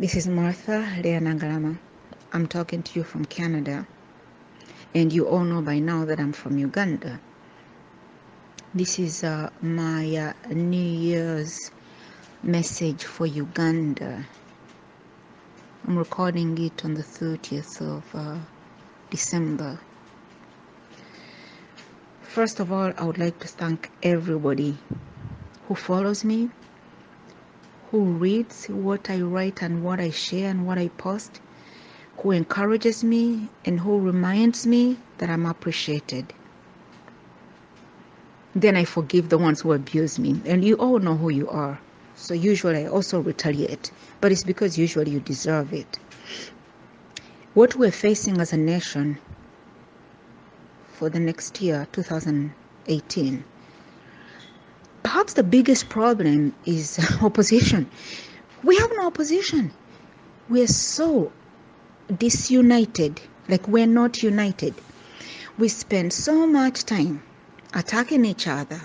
This is Leah Nangalama. I'm talking to you from Canada, and you all know by now that I'm from Uganda. This is my New Year's message for Uganda. I'm recording it on the 30th of December. First of all, I would like to thank everybody who follows me, who reads what I write and what I share and what I post, who encourages me and who reminds me that I'm appreciated. Then I forgive the ones who abuse me, and you all know who you are. So usually I also retaliate, but it's because usually you deserve it. What we're facing as a nation for the next year, 2018, perhaps the biggest problem is opposition. We have no opposition. We're so disunited, like we're not united. We spend so much time attacking each other,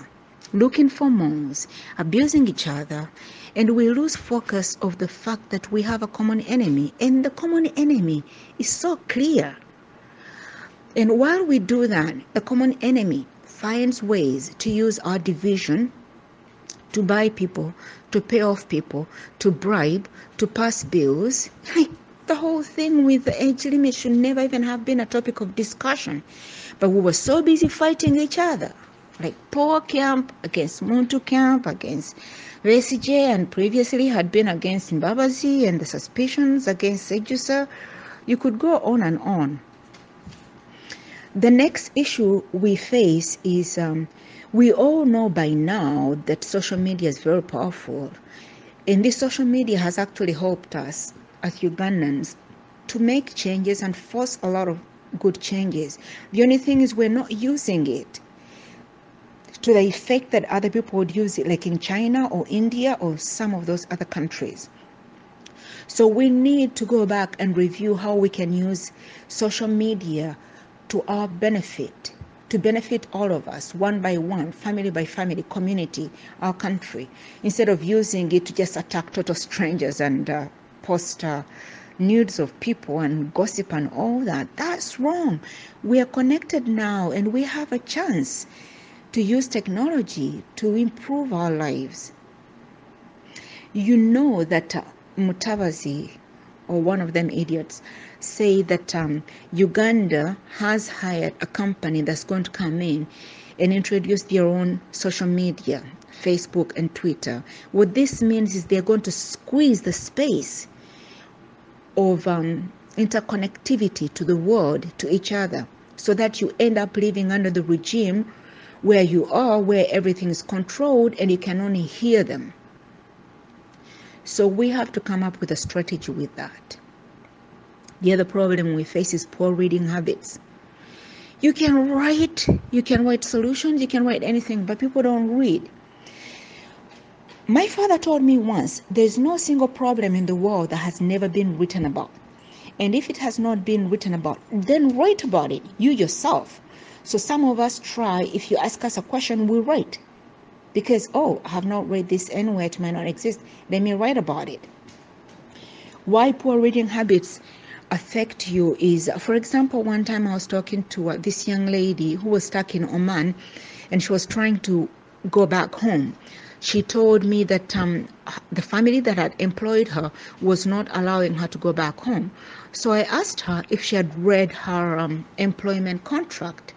looking for moves, abusing each other, and we lose focus of the fact that we have a common enemy, and the common enemy is so clear. And while we do that, the common enemy finds ways to use our division to buy people, to pay off people, to bribe, to pass bills. The whole thing with the age limit should never even have been a topic of discussion. But we were so busy fighting each other, like Poor Camp against Muntu Camp, against VCJ, and previously had been against Mbabazi, and the suspicions against Sejusa. You could go on and on. The next issue we face is we all know by now that social media is very powerful. And this social media has actually helped us as Ugandans to make changes and force a lot of good changes. The only thing is we're not using it to the effect that other people would use it, like in China or India or some of those other countries. So we need to go back and review how we can use social media to our benefit, to benefit all of us, one by one, family by family, community, our country, instead of using it to just attack total strangers and post nudes of people and gossip and all that. That's wrong. We are connected now, and we have a chance to use technology to improve our lives. You know that Mutabazi, or one of them idiots, say that Uganda has hired a company that's going to come in and introduce their own social media, Facebook and Twitter. What this means is they're going to squeeze the space of interconnectivity to the world, to each other, so that you end up living under the regime where you are, where everything is controlled and you can only hear them. So we have to come up with a strategy with that. The other problem we face is poor reading habits. You can write solutions, you can write anything, but people don't read. My father told me once, there's no single problem in the world that has never been written about. And if it has not been written about, then write about it, you yourself. So some of us try, if you ask us a question, we write. Because, I have not read this anywhere, it might not exist. Let me write about it. Why poor reading habits affect you is, for example, one time I was talking to this young lady who was stuck in Oman, and she was trying to go back home. She told me that the family that had employed her was not allowing her to go back home. So I asked her if she had read her employment contract.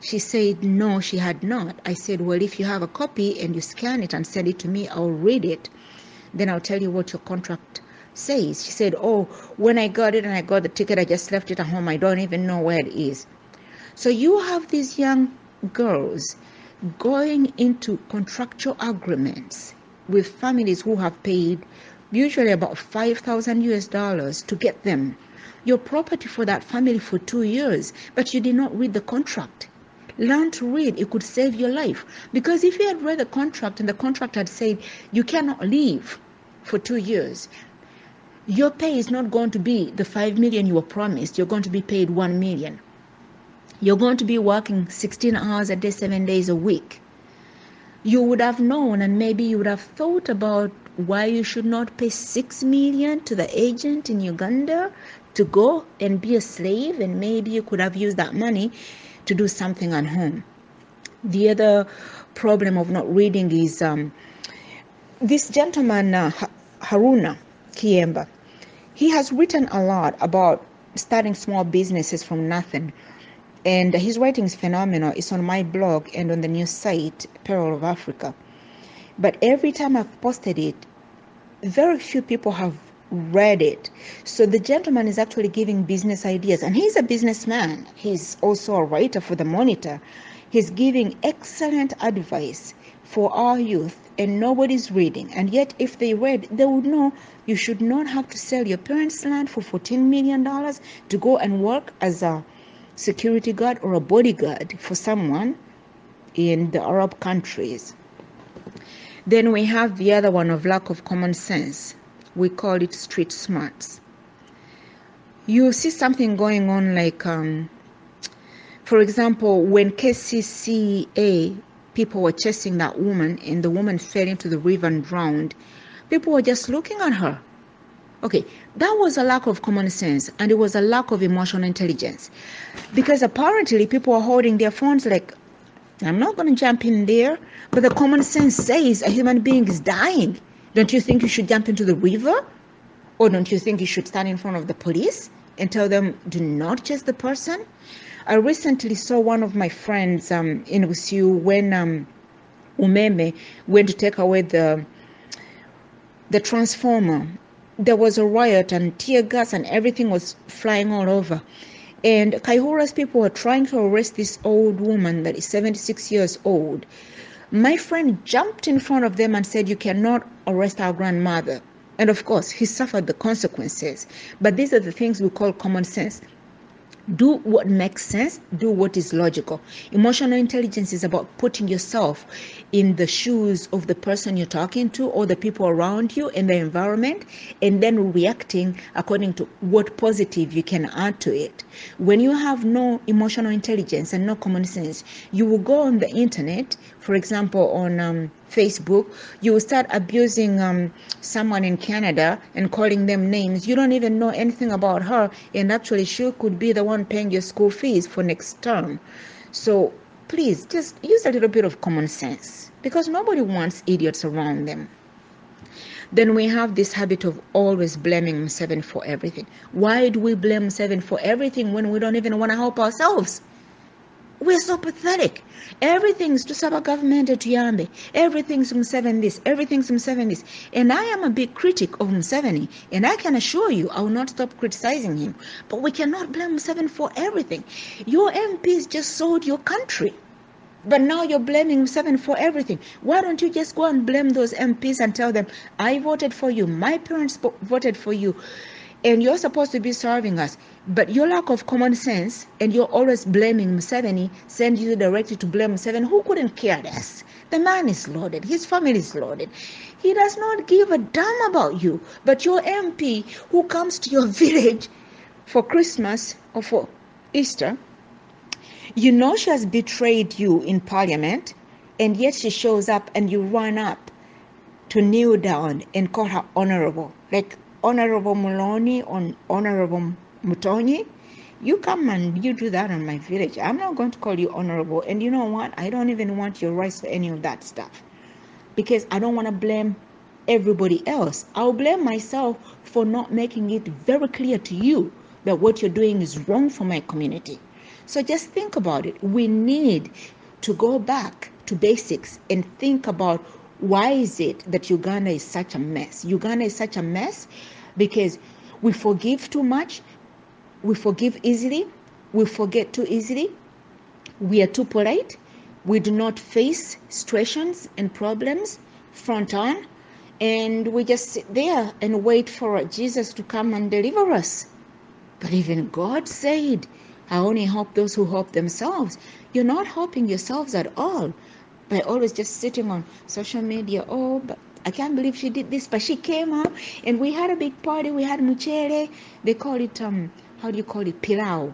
She said no, she had not. I said, well, if you have a copy and you scan it and send it to me, I'll read it. Then I'll tell you what your contract says. She said, when I got it and I got the ticket, I just left it at home. I don't even know where it is. So you have these young girls going into contractual agreements with families who have paid usually about $5,000 to get them your property for that family for 2 years, but you did not read the contract. Learn to read. It could save your life. Because if you had read the contract and the contract had said you cannot leave for 2 years, your pay is not going to be the 5 million you were promised. You're going to be paid 1 million. You're going to be working 16 hours a day, 7 days a week. You would have known, and maybe you would have thought about why you should not pay 6 million to the agent in Uganda to go and be a slave, and maybe you could have used that money to do something at home. The other problem of not reading is this gentleman, Haruna Kiemba. He has written a lot about starting small businesses from nothing. And his writing is phenomenal. It's on my blog and on the news site, Peril of Africa. But every time I've posted it, very few people have read it. So the gentleman is actually giving business ideas. And he's a businessman. He's also a writer for The Monitor. He's giving excellent advice for our youth, and nobody's reading. And yet, if they read, they would know you should not have to sell your parents' land for $14 million to go and work as a security guard or a bodyguard for someone in the Arab countries. Then we have the other one of lack of common sense. We call it street smarts. You see something going on like, for example, when KCCA people were chasing that woman and the woman fell into the river and drowned, people were just looking at her. Okay, that was a lack of common sense, and it was a lack of emotional intelligence, because apparently people are holding their phones like, I'm not going to jump in there, but the common sense says a human being is dying. Don't you think you should jump into the river? Or don't you think you should stand in front of the police and tell them, do not chase the person? I recently saw one of my friends in Usiu when Umeme went to take away the transformer. There was a riot and tear gas and everything was flying all over. And Kaihura's people were trying to arrest this old woman that is 76 years old. My friend jumped in front of them and said, you cannot arrest our grandmother. And of course, he suffered the consequences. But these are the things we call common sense. Do what makes sense, do what is logical. Emotional intelligence is about putting yourself in the shoes of the person you're talking to or the people around you and the environment, and then reacting according to what positive you can add to it. When you have no emotional intelligence and no common sense, you will go on the internet, for example, on Facebook, you will start abusing someone in Canada and calling them names. You don't even know anything about her, and actually she could be the one paying your school fees for next term. So please just use a little bit of common sense, because nobody wants idiots around them. Then we have this habit of always blaming Museveni for everything. Why do we blame Museveni for everything when we don't even want to help ourselves? We're so pathetic. Everything's to Saba government at Yambe. Everything's Museveni this. Everything's Museveni this. And I am a big critic of Museveni. And I can assure you, I will not stop criticizing him. But we cannot blame Museveni for everything. Your MPs just sold your country. But now you're blaming Museveni for everything. Why don't you just go and blame those MPs and tell them, I voted for you. My parents voted for you. And you're supposed to be serving us. But your lack of common sense, and you're always blaming Museveni, send you directly to blame Museveni, who couldn't care less. The man is loaded. His family is loaded. He does not give a damn about you. But your MP who comes to your village for Christmas or for Easter, you know she has betrayed you in parliament, and yet she shows up and you run up to kneel down and call her honorable. Like Honorable Muloni on Honorable Mutonyi. You come and you do that on my village. I'm not going to call you honorable. And you know what? I don't even want your rights for any of that stuff, because I don't want to blame everybody else. I'll blame myself for not making it very clear to you that what you're doing is wrong for my community. So just think about it. We need to go back to basics and think about, why is it that Uganda is such a mess? Uganda is such a mess because we forgive too much, we forgive easily, we forget too easily, we are too polite, we do not face situations and problems front on, and we just sit there and wait for Jesus to come and deliver us. But even God said, I only help those who help themselves. You're not helping yourselves at all by always just sitting on social media. Oh, but I can't believe she did this, but she came out and we had a big party. We had muchere. They call it, how do you call it? Pilau.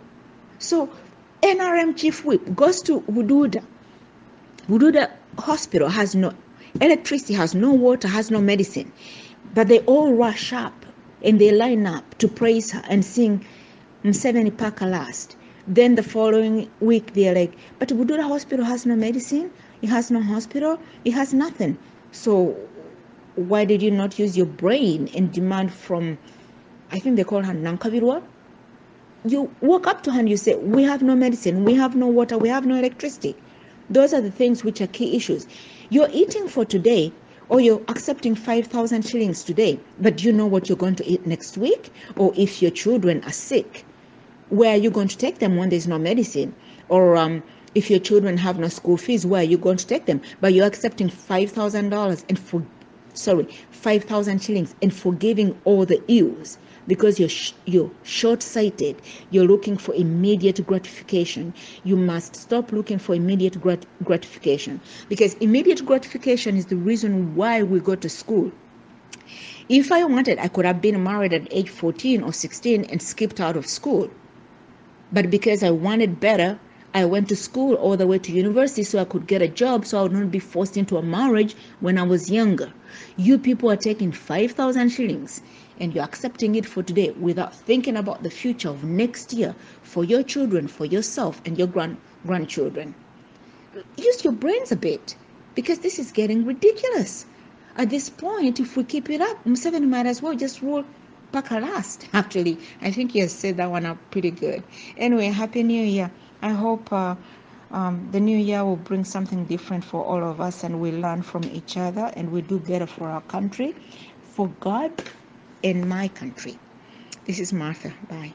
So NRM chief whip goes to Bududa. Bududa hospital has no electricity, has no water, has no medicine. But they all rush up and they line up to praise her and sing Museveni Paka last. Then the following week they're like, but Budura Hospital has no medicine, it has no hospital, it has nothing. So why did you not use your brain and demand from, I think they call her Nankabirwa? You walk up to her and you say, we have no medicine, we have no water, we have no electricity. Those are the things which are key issues. You're eating for today, or you're accepting 5,000 shillings today, but you know what you're going to eat next week? Or if your children are sick, where are you going to take them when there's no medicine? Or if your children have no school fees, where are you going to take them? But you're accepting $5,000 and 5,000 shillings and forgiving all the ills because you're short-sighted. You're looking for immediate gratification. You must stop looking for immediate gratification, because immediate gratification is the reason why we go to school. If I wanted, I could have been married at age 14 or 16 and skipped out of school. But because I wanted better, I went to school all the way to university so I could get a job, so I would not be forced into a marriage when I was younger. You people are taking 5,000 shillings and you're accepting it for today without thinking about the future of next year for your children, for yourself and your grandchildren. Use your brains a bit, because this is getting ridiculous. At this point, if we keep it up, Museveni might as well just rule Paka last. Actually, I think he has set that one up pretty good. Anyway, Happy New Year. I hope the new year will bring something different for all of us, and we learn from each other and we do better for our country, for God and my country. This is Martha. Bye.